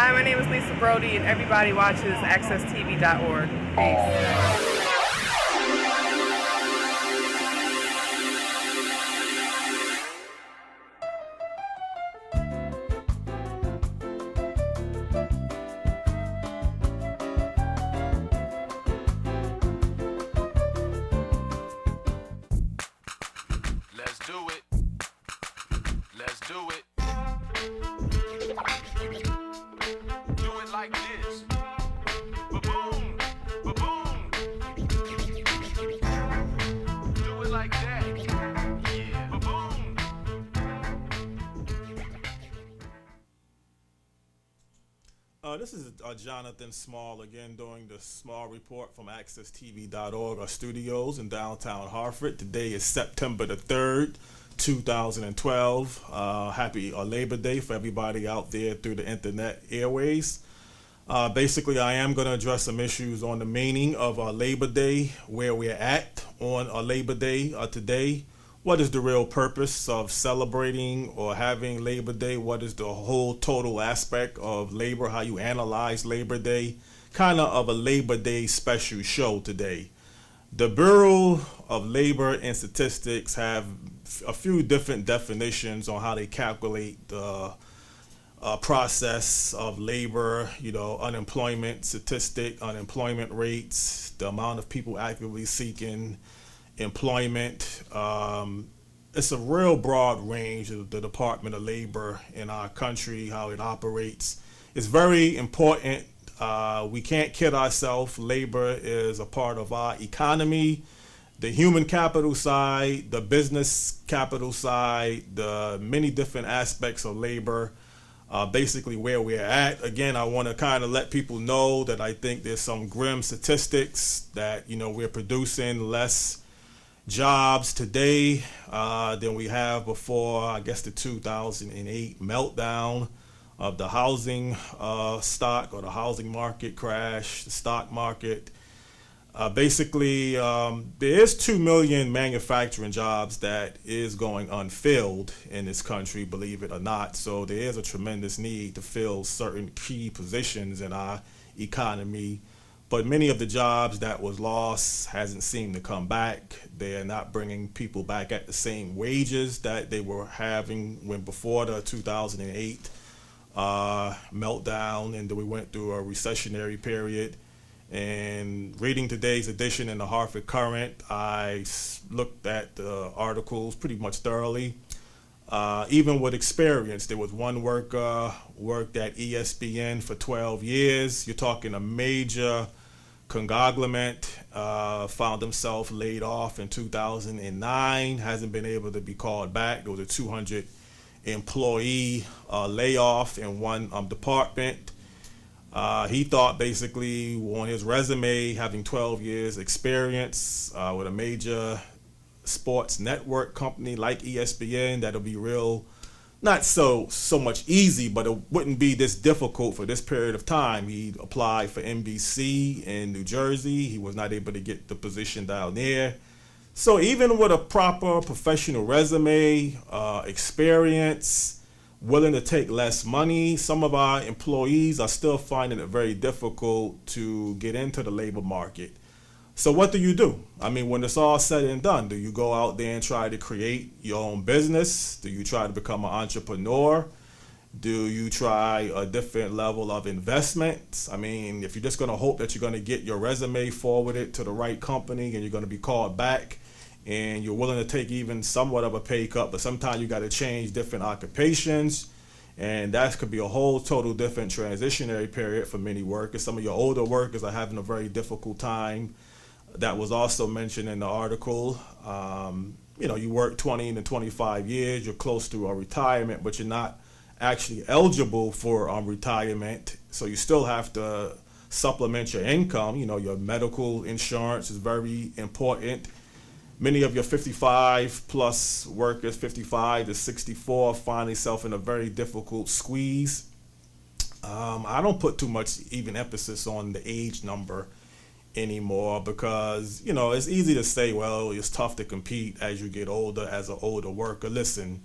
Hi, my name is Lisa Brody, and everybody watches AccessTV.org. Peace. Let's do it. Let's do it. Do it like this. Ba-boom. Ba-boom. Do it like that. Yeah. Ba-boom. This is Jonathan Small again doing the Small Report from AccessTV.org, our studios in downtown Hartford. Today is September the 3rd, 2012. Happy Labor Day for everybody out there through the internet airways. Basically, I am going to address some issues on the meaning of Labor Day, where we're at on Labor Day today. What is the real purpose of celebrating or having Labor Day? What is the whole total aspect of labor, how you analyze Labor Day? Kind of a Labor Day special show today. The Bureau of Labor and Statistics have a few different definitions on how they calculate the process of labor, unemployment statistic, unemployment rates, the amount of people actively seeking employment. It's a real broad range of the Department of Labor in our country, how it operates. It's very important. We can't kid ourselves. Labor is a part of our economy, the human capital side, the business capital side, the many different aspects of labor. Basically where we're at. Again, I want to kind of let people know that I think there's some grim statistics that, we're producing less jobs today than we have before, I guess, the 2008 meltdown of the housing stock or the housing market crash, the stock market. Basically, there is 2 million manufacturing jobs that is going unfilled in this country, believe it or not. So there is a tremendous need to fill certain key positions in our economy. But many of the jobs that was lost hasn't seemed to come back. They're not bringing people back at the same wages that they were having when before the 2008 meltdown, and then we went through a recessionary period. And reading today's edition in the Hartford Current, I looked at the articles pretty much thoroughly. Even with experience, there was one worker worked at ESPN for 12 years. You're talking a major conglomerate, found himself laid off in 2009, hasn't been able to be called back. There was a 200 employee layoff in one department. He thought basically on his resume, having 12 years experience with a major sports network company like ESPN, that'll be real, not so much easy, but it wouldn't be this difficult for this period of time. He applied for NBC in New Jersey. He was not able to get the position down there. So even with a proper professional resume, experience, willing to take less money, some of our employees are still finding it very difficult to get into the labor market. So what do? I mean, when it's all said and done, do you go out there and try to create your own business? Do you try to become an entrepreneur? Do you try a different level of investment? I mean, if you're just going to hope that you're going to get your resume forwarded to the right company and you're going to be called back and you're willing to take even somewhat of a pay cut, but sometimes you got to change different occupations, and that could be a whole total different transitionary period for many workers. Some of your older workers are having a very difficult time. That was also mentioned in the article. You work 20 to 25 years, you're close to a retirement, but you're not actually eligible for retirement. So you still have to supplement your income. Your medical insurance is very important. Many of your 55 plus workers, 55 to 64, find themselves in a very difficult squeeze. I don't put too much even emphasis on the age number anymore because, it's easy to say, well, it's tough to compete as you get older as an older worker. Listen,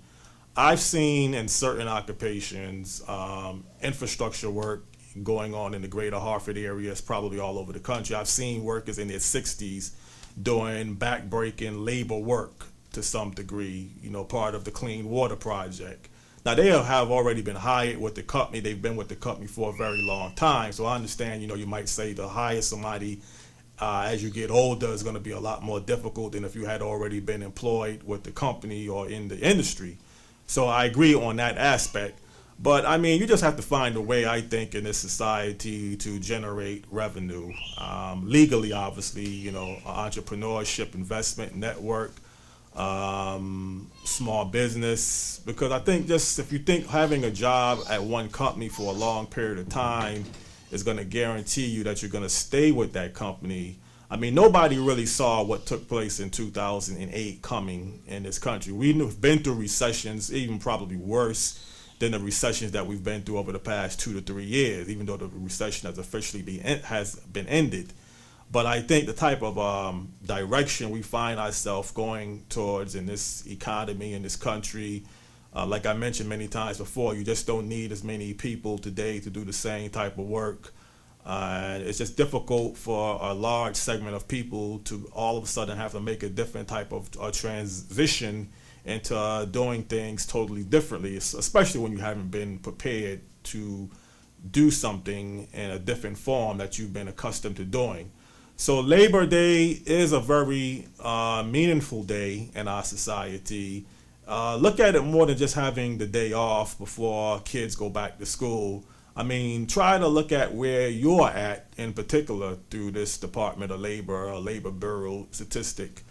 I've seen in certain occupations infrastructure work going on in the greater Hartford area. It's probably all over the country. I've seen workers in their 60s doing back-breaking labor work to some degree, part of the Clean Water Project. Now, they have already been hired with the company. They've been with the company for a very long time. So I understand, you might say to hire somebody as you get older is going to be a lot more difficult than if you had already been employed with the company or in the industry. So I agree on that aspect. But I mean, you just have to find a way, I think, in this society to generate revenue. Legally, obviously, entrepreneurship, investment, network, small business. Because I think just if you think having a job at one company for a long period of time is going to guarantee you that you're going to stay with that company. I mean, nobody really saw what took place in 2008 coming in this country. We've been through recessions, even probably worse than the recessions that we've been through over the past 2 to 3 years, even though the recession has officially been ended. But I think the type of direction we find ourselves going towards in this economy, in this country, like I mentioned many times before, you just don't need as many people today to do the same type of work. It's just difficult for a large segment of people to all of a sudden have to make a different type of transition into doing things totally differently, especially when you haven't been prepared to do something in a different form that you've been accustomed to doing. So Labor Day is a very meaningful day in our society. Look at it more than just having the day off before kids go back to school. I mean, try to look at where you're at in particular through this Department of Labor or Labor Bureau statistic.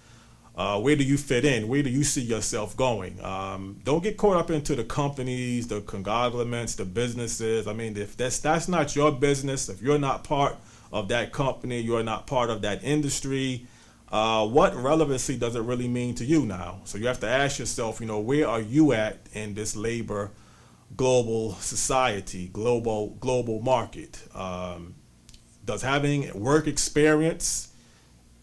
Where do you fit in? Where do you see yourself going? Don't get caught up into the companies, the conglomerates, the businesses. I mean, if that's not your business, if you're not part of that company, you're not part of that industry, what relevancy does it really mean to you now? So you have to ask yourself, where are you at in this labor global society, global market? Does having work experience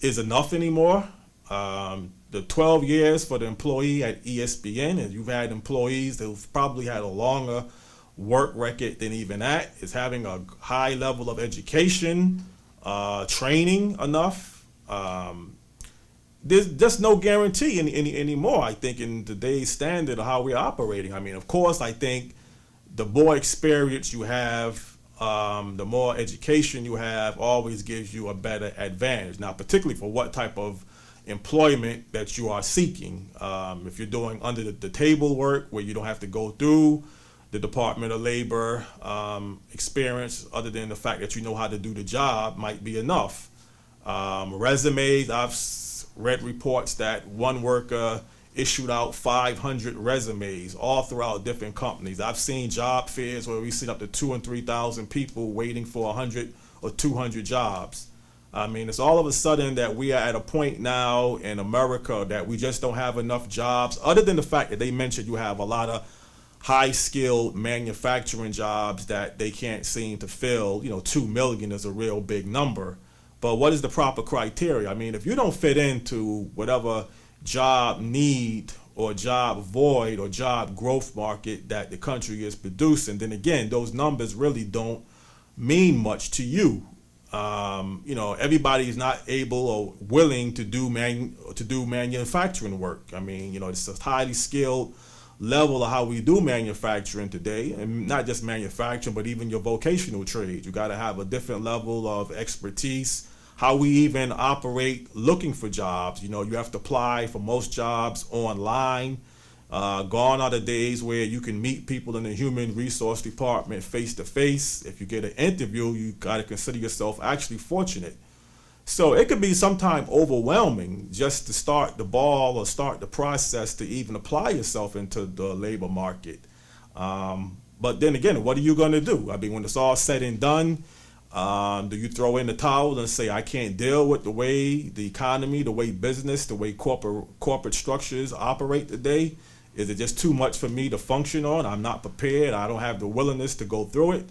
is enough anymore? The 12 years for the employee at ESPN, and you've had employees who've probably had a longer work record than even that, is having a high level of education, training enough. There's just no guarantee anymore, I think, in today's standard of how we're operating. I mean, of course, I think the more experience you have, the more education you have, always gives you a better advantage. Now, particularly for what type of employment that you are seeking. If you're doing under the table work where you don't have to go through the Department of Labor experience, other than the fact that you know how to do the job, might be enough. Resumes, I've read reports that one worker issued out 500 resumes all throughout different companies. I've seen job fairs where we see up to 2,000 and 3,000 people waiting for 100 or 200 jobs. I mean, it's all of a sudden that we are at a point now in America that we just don't have enough jobs, other than the fact that they mentioned you have a lot of high-skilled manufacturing jobs that they can't seem to fill. 2 million is a real big number. But what is the proper criteria? I mean, if you don't fit into whatever job need or job void or job growth market that the country is producing, then again, those numbers really don't mean much to you. Everybody is not able or willing to do manufacturing work. I mean, it's a highly skilled level of how we do manufacturing today, and not just manufacturing, but even your vocational trade. You got to have a different level of expertise. How we even operate looking for jobs. You have to apply for most jobs online. Gone are the days where you can meet people in the human resource department face to face. If you get an interview, you got to consider yourself actually fortunate. So it could be sometimes overwhelming just to start the ball or start the process to even apply yourself into the labor market. But then again, what are you going to do? I mean, when it's all said and done, do you throw in the towel and say, I can't deal with the way the economy, the way business, the way corporate structures operate today? Is it just too much for me to function on? I'm not prepared. I don't have the willingness to go through it.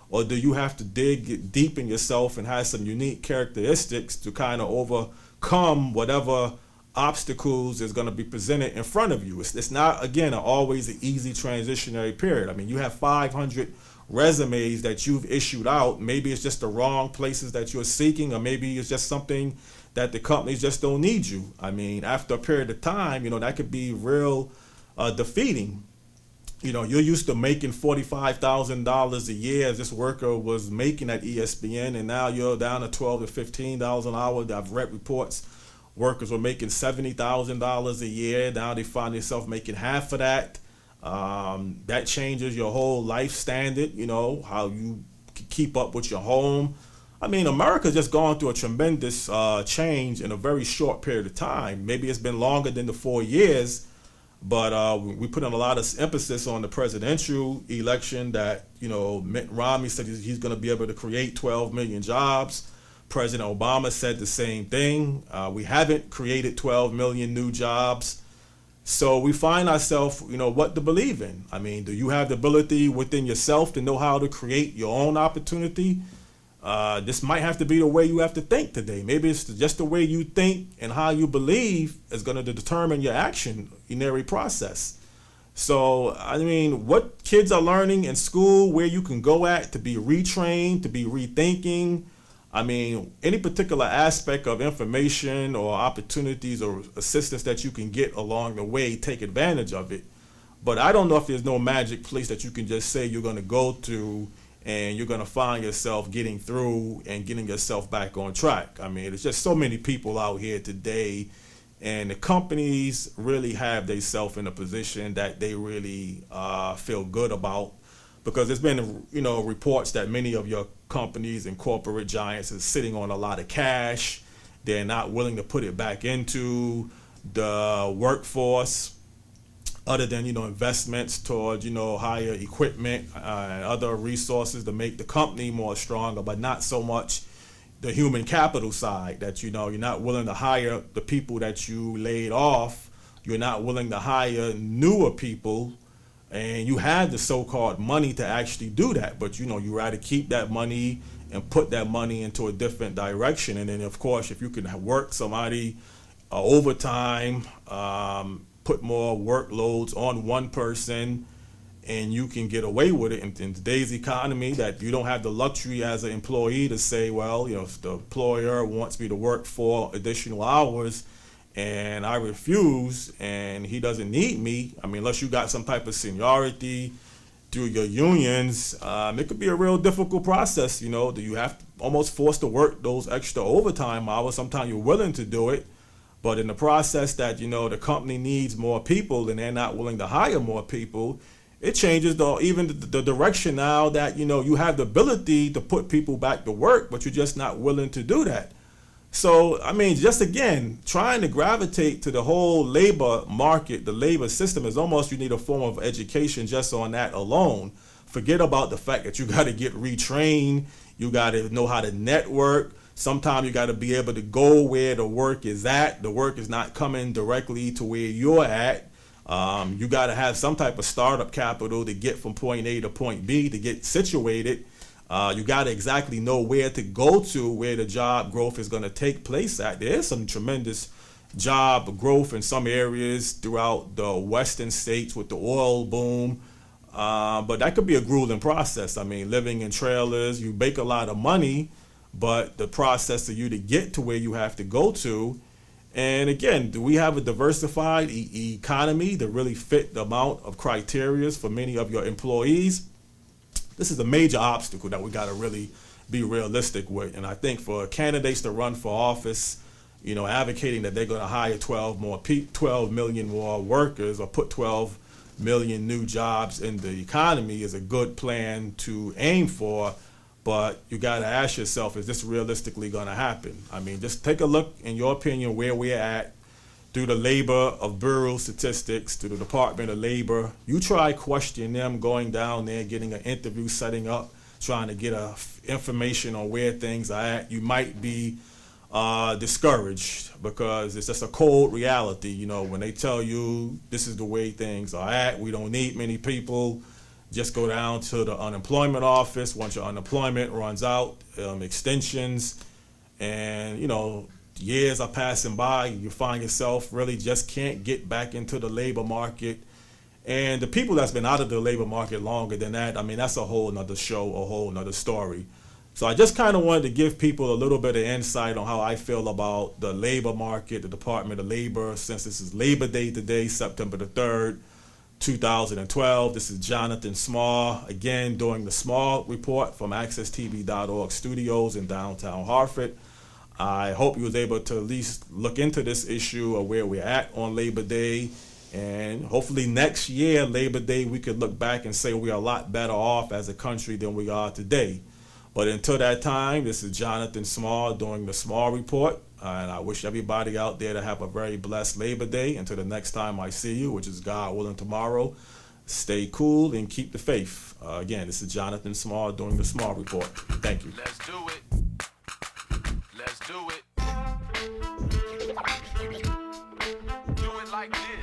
Or do you have to dig deep in yourself and have some unique characteristics to kind of overcome whatever obstacles is going to be presented in front of you. It's not, again, always an easy transitionary period. I mean, you have 500 resumes that you've issued out. Maybe it's just the wrong places that you're seeking, or maybe it's just something that the companies just don't need you. I mean, after a period of time, that could be real defeating. You're used to making $45,000 a year as this worker was making at ESPN, and now you're down to $12 to $15 an hour. I've read reports workers were making $70,000 a year. Now they find themselves making half of that. That changes your whole life standard, how you keep up with your home. I mean, America's just gone through a tremendous change in a very short period of time. Maybe it's been longer than the 4 years, but we put in a lot of emphasis on the presidential election that, Mitt Romney said he's going to be able to create 12 million jobs. President Obama said the same thing. We haven't created 12 million new jobs. So we find ourselves, what to believe in. I mean, do you have the ability within yourself to know how to create your own opportunity? This might have to be the way you have to think today. Maybe it's just the way you think and how you believe is going to determine your action in every process. So, I mean, what kids are learning in school, where you can go at to be retrained, to be rethinking. I mean, any particular aspect of information or opportunities or assistance that you can get along the way, take advantage of it. But I don't know if there's no magic place that you can just say you're going to go to and you're going to find yourself getting through and getting yourself back on track. I mean, there's just so many people out here today, and the companies really have themselves in a position that they really feel good about, because there's been, reports that many of your companies and corporate giants are sitting on a lot of cash. They're not willing to put it back into the workforce, other than, investments towards, higher equipment and other resources to make the company more stronger, but not so much the human capital side that, you're not willing to hire the people that you laid off. You're not willing to hire newer people, and you had the so-called money to actually do that. But, you rather keep that money and put that money into a different direction. And then, of course, if you can work somebody overtime, put more workloads on one person, and you can get away with it in today's economy, that you don't have the luxury as an employee to say, well, if the employer wants me to work 4 additional hours and I refuse and he doesn't need me, I mean, unless you got some type of seniority through your unions, it could be a real difficult process. Do you have to almost forced to work those extra overtime hours? Sometimes you're willing to do it, but in the process that, the company needs more people and they're not willing to hire more people, it changes even the direction now that, you have the ability to put people back to work, but you're just not willing to do that. So, I mean, just again, trying to gravitate to the whole labor market, the labor system, is almost, you need a form of education just on that alone. Forget about the fact that you got to get retrained. You got to know how to network. Sometimes you got to be able to go where the work is at. The work is not coming directly to where you're at. You got to have some type of startup capital to get from point A to point B, to get situated. You got to exactly know where to go to, where the job growth is going to take place at. There is some tremendous job growth in some areas throughout the western states with the oil boom. But that could be a grueling process. I mean, living in trailers, you make a lot of money, but the process of you to get to where you have to go to. And again, do we have a diversified economy that really fit the amount of criteria for many of your employees? This is a major obstacle that we got to really be realistic with. And I think for candidates to run for office, advocating that they're going to hire 12 million more workers, or put 12 million new jobs in the economy, is a good plan to aim for. But you got to ask yourself, is this realistically going to happen? I mean, just take a look, in your opinion, where we're at through the labor of Bureau statistics, through the Department of Labor. You try questioning them, going down there, getting an interview, setting up, trying to get information on where things are at. You might be discouraged, because it's just a cold reality. When they tell you this is the way things are at, we don't need many people. Just go down to the unemployment office. Once your unemployment runs out, extensions, and years are passing by, you find yourself really just can't get back into the labor market. And the people that's been out of the labor market longer than that, I mean, that's a whole nother show, a whole nother story. So I just kind of wanted to give people a little bit of insight on how I feel about the labor market, the Department of Labor, since this is Labor Day today, September the 3rd, 2012. This is Jonathan Small, again, doing the Small Report from AccessTV.org studios in downtown Hartford. I hope you was able to at least look into this issue of where we're at on Labor Day. And hopefully next year, Labor Day, we could look back and say we're a lot better off as a country than we are today. But until that time, this is Jonathan Small doing the Small Report. And I wish everybody out there to have a very blessed Labor Day. Until the next time I see you, which is God willing tomorrow, stay cool and keep the faith. Again, this is Jonathan Small doing the Small Report. Thank you. Let's do it. Let's do it. Do it like this.